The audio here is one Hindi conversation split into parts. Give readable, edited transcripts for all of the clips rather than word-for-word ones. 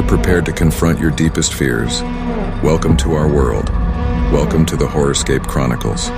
prepared to confront your deepest fears, welcome to our world. Welcome to the Horrorscape Chronicles.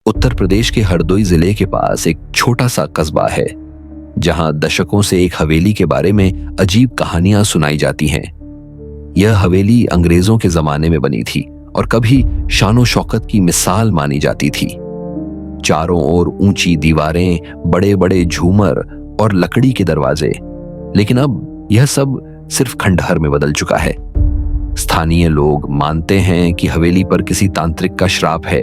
Uttar Pradesh के हरदोई जिले के पास एक छोटा सा कस्बा है जहां दशकों से एक हवेली के बारे में अजीब कहानियां सुनाई जाती हैं। यह हवेली अंग्रेजों के जमाने में बनी थी और कभी शानो शौकत की मिसाल मानी जाती थी। चारों ओर ऊंची दीवारें, बड़े बड़े झूमर और लकड़ी के दरवाजे, लेकिन अब यह सब सिर्फ खंडहर में बदल चुका है। स्थानीय लोग मानते हैं कि हवेली पर किसी तांत्रिक का श्राप है।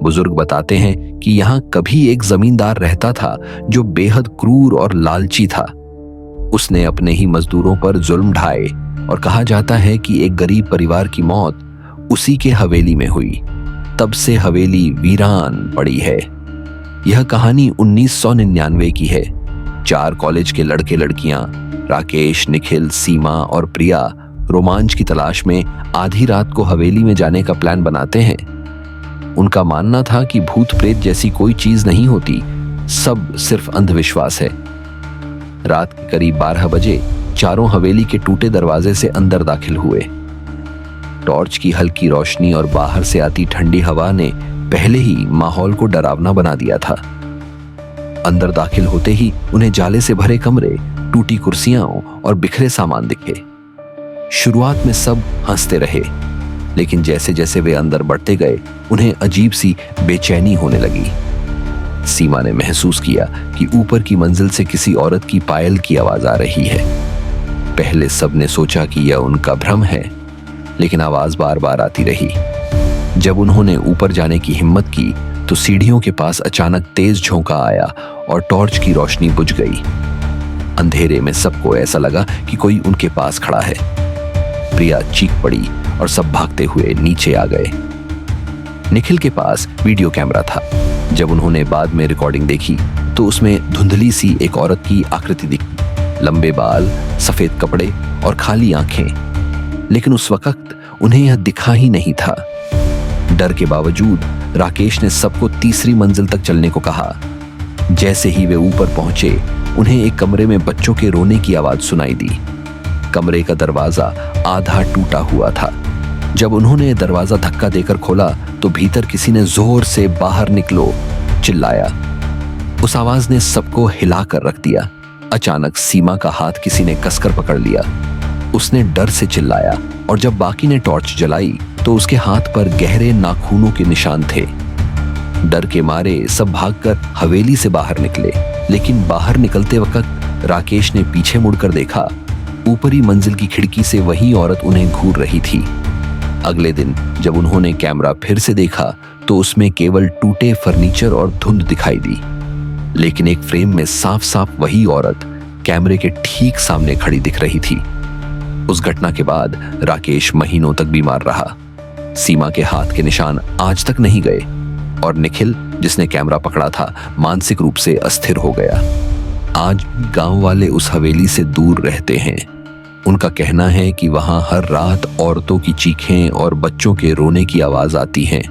बुजुर्ग बताते हैं कि यहां कभी एक जमींदार रहता था जो बेहद क्रूर और लालची था। उसने अपने ही मजदूरों पर जुल्म ढाए और कहा जाता है कि एक गरीब परिवार की मौत उसी के हवेली में हुई। तब से हवेली वीरान पड़ी है। यह कहानी 1999 की है। 4 कॉलेज के लड़के लड़कियां राकेश, निखिल, सीमा और प्रिया रोमांच की तलाश में आधी रात को हवेली में जाने का प्लान बनाते हैं। उनका मानना था कि भूत प्रेत जैसी कोई चीज नहीं होती, सब सिर्फ अंधविश्वास है। रात के करीब 12 बजे चारों हवेली के टूटे दरवाजे से अंदर दाखिल हुए। टॉर्च की हल्की रोशनी और बाहर से आती ठंडी हवा ने पहले ही माहौल को डरावना बना दिया था। अंदर दाखिल होते ही उन्हें जाले से भरे कमरे, टूटी कुर्सियां और बिखरे सामान दिखे। शुरुआत में सब हंसते रहे, लेकिन जैसे जैसे वे अंदर बढ़ते गए उन्हें अजीब सी बेचैनी होने लगी। सीमा ने महसूस किया कि ऊपर की मंजिल से किसी औरत की पायल की आवाज आ रही है। पहले सबने सोचा कि यह उनका भ्रम है, लेकिन आवाज बार बार आती रही। जब उन्होंने ऊपर जाने की हिम्मत की तो सीढ़ियों के पास अचानक तेज झोंका आया और टॉर्च की रोशनी बुझ गई। अंधेरे में सबको ऐसा लगा कि कोई उनके पास खड़ा है। प्रिया चीख पड़ी और सब भागते हुए नीचे आ गए। निखिल के पास वीडियो कैमरा था। जब उन्होंने बाद में रिकॉर्डिंग देखी तो उसमें धुंधली सी एक औरत की आकृति दिखी, लंबे बाल, सफेद कपड़े और खाली आंखें। लेकिन उस वक्त उन्हें यह दिखा ही नहीं था। डर के बावजूद राकेश ने सबको तीसरी मंजिल तक चलने को कहा। जैसे ही वे ऊपर पहुंचे उन्हें एक कमरे में बच्चों के रोने की आवाज सुनाई दी। कमरे का दरवाजा आधा टूटा हुआ था। जब उन्होंने दरवाजा धक्का देकर खोला तो भीतर किसी ने जोर से बाहर निकलो चिल्लाया। उस आवाज ने सबको हिलाकर रख दिया। अचानक सीमा का हाथ किसी ने कसकर पकड़ लिया। उसने डर से चिल्लाया और जब बाकी ने टॉर्च जलाई तो उसके हाथ पर गहरे नाखूनों के निशान थे। डर के मारे सब भागकर हवेली से बाहर निकले, लेकिन बाहर निकलते वक्त राकेश ने पीछे मुड़कर देखा। ऊपरी मंजिल की खिड़की से वही औरत उन्हें घूर रही थी। अगले दिन जब उन्होंने कैमरा फिर से देखा तो उसमें केवल टूटे फर्नीचर और धुंध दिखाई दी, लेकिन एक फ्रेम में साफ साफ वही औरत कैमरे के ठीक सामने खड़ी दिख रही थी। उस घटना के बाद राकेश महीनों तक बीमार रहा। सीमा के हाथ के निशान आज तक नहीं गए और निखिल, जिसने कैमरा पकड़ा था, मानसिक रूप से अस्थिर हो गया। आज गांव वाले उस हवेली से दूर रहते हैं। उनका कहना है कि वहां हर रात औरतों की चीखें और बच्चों के रोने की आवाज आती है।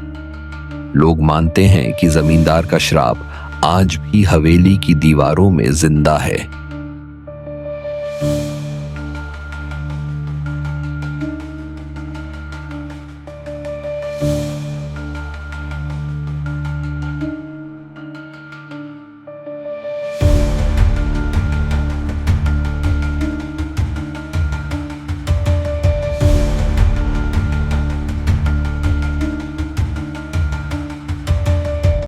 लोग मानते हैं कि जमींदार का श्राप आज भी हवेली की दीवारों में जिंदा है।